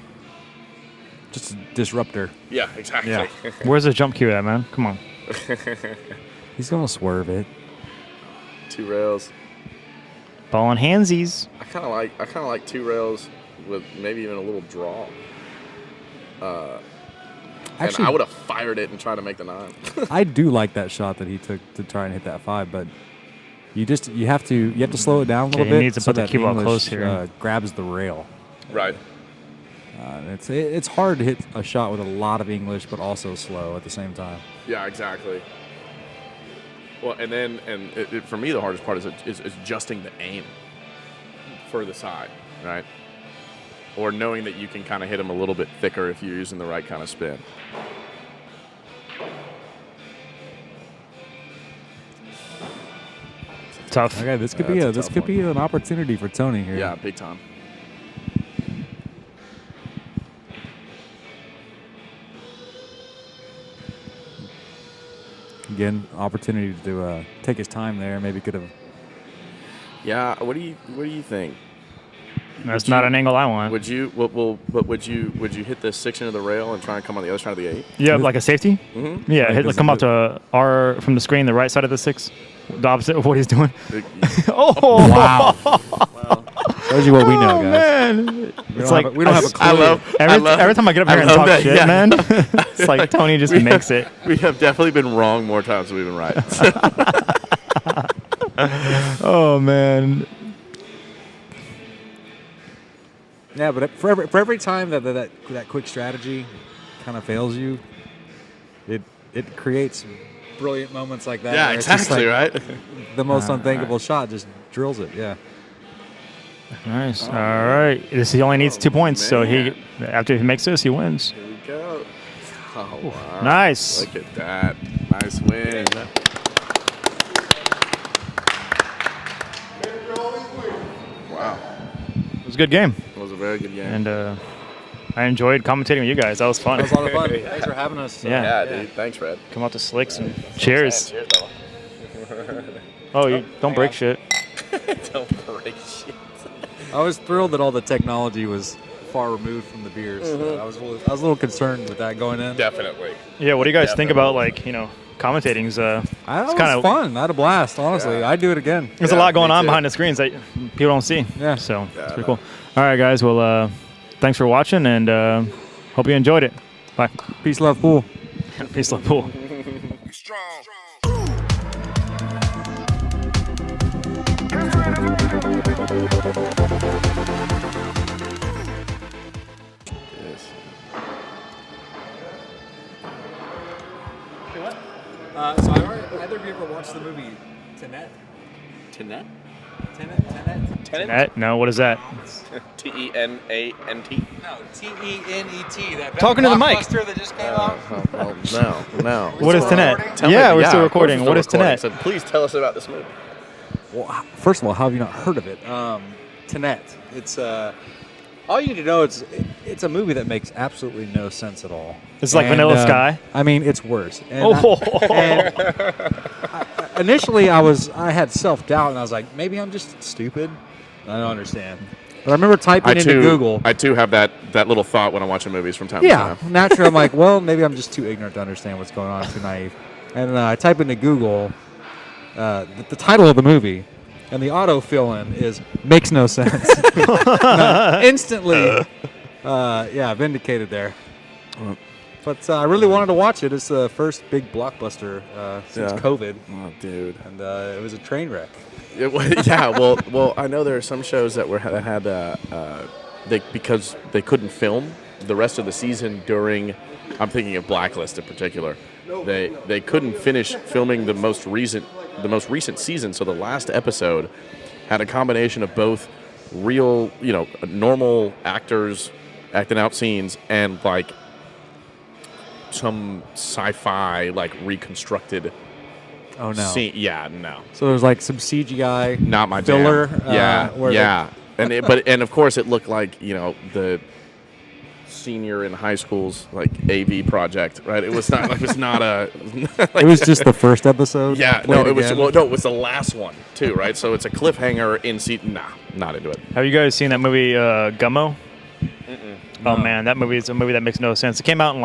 just a disruptor. Yeah, exactly. Yeah. Where's the jump cue at, man? Come on. He's gonna swerve it. 2 rails. Ball on handsies. I kind of like 2 rails with maybe even a little draw. Actually, and I would have fired it and tried to make the 9. I do like that shot that he took to try and hit that 5, but you have to slow it down a little he bit. needs to so put the that cue ball English, close here. Grabs the rail. Right. It's hard to hit a shot with a lot of English, but also slow at the same time. Yeah, exactly. Well, and for me, the hardest part is adjusting the aim for the side, right? Or knowing that you can kind of hit them a little bit thicker if you're using the right kind of spin. Tough. Okay, this could That's a tough be an opportunity for Tony here. Yeah, big time. Again, opportunity to take his time there. Maybe could have. Yeah, what do you think? That's not an angle I want. Would you hit the 6 into the rail and try and come on the other side of the 8? Yeah, like a safety? Mm-hmm. Yeah, come up to R from the screen, the right side of the 6. The opposite of what he's doing. Oh, wow! Tells you what we know, guys. Man. It's like we don't have a clue. Every time I get up here and talk that, shit, yeah. man, it's like Tony just makes it. We have definitely been wrong more times than we've been right. Oh man. Yeah, but for every time that quick strategy kind of fails you, it creates brilliant moments like that. Yeah, where it's just exactly, like right? The most unthinkable shot just drills it. Yeah. Nice. All right. He only needs 2 points, so after he makes this, he wins. Here we go. Oh, wow. Nice. Look at that. Nice win. Wow. It was a good game, It was a very good game. and I enjoyed commentating with you guys. That was fun. That was a lot of fun. Thanks for having us. Yeah. Dude. Thanks, Fred. Come out to Slicks and cheers. Cheers, Bella. Oh, you don't break shit. Don't break shit. I was thrilled that all the technology was far removed from the beers. I was a little concerned with that going in. Definitely. Yeah. What do you guys think about commentating's? That was kinda- fun. I had a blast. Honestly, I'd do it again. There's a Yeah, lot going me on too. behind the screens that people don't see. Yeah. So it's pretty no. cool. All right, guys. Well, thanks for watching, and hope you enjoyed it. Bye. Peace, love, pool. Peace, love, pool. Yes. So either of you ever watched the movie Tenet? Tenet? Net? No, what is that? T-E-N-A-N-T? No, T-E-N-E-T. That Talking to the mic. blockbuster that just came out. No. What is Tenet? Tell me- Yeah, we're of still course recording. we're What is still recording. Tenet? So please tell us about this movie. Well, first of all, how have you not heard of it? Tenet. It's all you need to know. It's a movie that makes absolutely no sense at all. It's like Vanilla Sky? I mean, it's worse. And Oh. initially, I had self-doubt, and I was like, maybe I'm just stupid. I don't understand. But I remember typing into Google. I too have that little thought when I'm watching movies from time to time. Yeah, naturally, I'm like, well, maybe I'm just too ignorant to understand what's going on, too naive. And I type into Google the title of the movie, and the auto fill-in is makes no sense. Instantly, vindicated there. But I really wanted to watch it. It's the first big blockbuster since COVID. Oh, dude. And it was a train wreck. Well, I know there are some shows that had because they couldn't film the rest of the season during. I'm thinking of Blacklist in particular. They couldn't finish filming the most recent season, so the last episode had a combination of both real, normal actors acting out scenes and like some sci-fi reconstructed. Oh no! Scene. Yeah, no. So there's like some CGI, not my filler. Jam. Yeah. And of course it looked like the senior in high school's AV project, right? It was not. It was not a. It was just the first episode. Yeah, no, it was. Well, no, it was the last one too, right? So it's a cliffhanger in season. Nah, not into it. Have you guys seen that movie Gummo? Oh man, that movie is a movie that makes no sense. It came out in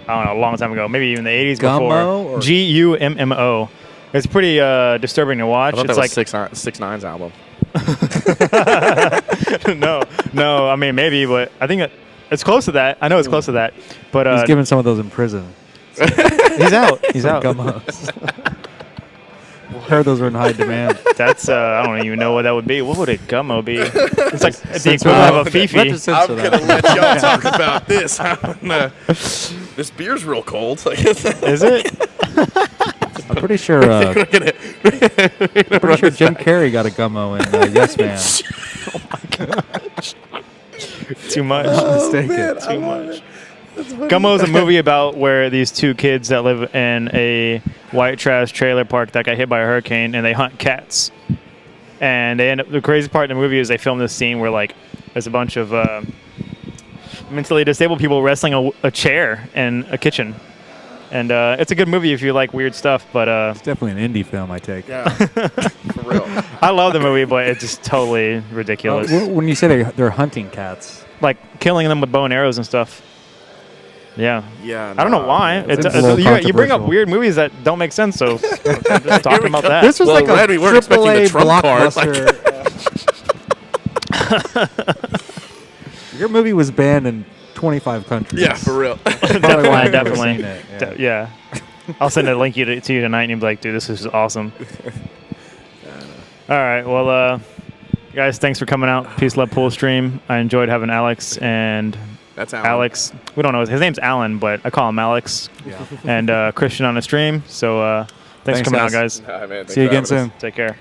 a long time ago, maybe even the 80s before. Gummo. It's pretty disturbing to watch. I thought it's that was 6ix9ine's album. No. I mean maybe, but I think it's close to that. I know it's close to that. But he's given some of those in prison. He's out. He's out. Gummos. Heard those are in high demand. That's I don't even know what that would be. What would a Gummo be? It's like the equivalent of a Fifi. I'm gonna let y'all talk about this. This beer's real cold. Is it? I'm pretty sure. Jim Carrey got a Gummo in Yes Man. Oh my gosh. Too much. Mistaken. Too much. Gummo is a movie about where these two kids that live in a white trash trailer park that got hit by a hurricane, and they hunt cats. And they end up. The crazy part in the movie is they film this scene where there's a bunch of mentally disabled people wrestling a chair in a kitchen. And it's a good movie if you like weird stuff, but it's definitely an indie film, I take. Yeah, for real. I love the movie, but it's just totally ridiculous. When you say they're hunting cats, killing them with bow and arrows and stuff. Yeah. Yeah. I don't know why. You bring up weird movies that don't make sense, so I'm just talking about that. This was like a AAA blockbuster. Your movie was banned in 25 countries. Yeah, for real. Definitely. Yeah. I'll send a link to you tonight, and you'll be like, dude, this is awesome. All right. Well, guys, thanks for coming out. Peace, love, pool stream. I enjoyed having Alex and... That's Alan. Alex. We don't know. His name's Alan, but I call him Alex. Yeah. And Christian on the stream. So thanks for coming out, guys. Man, see you again soon. Take care.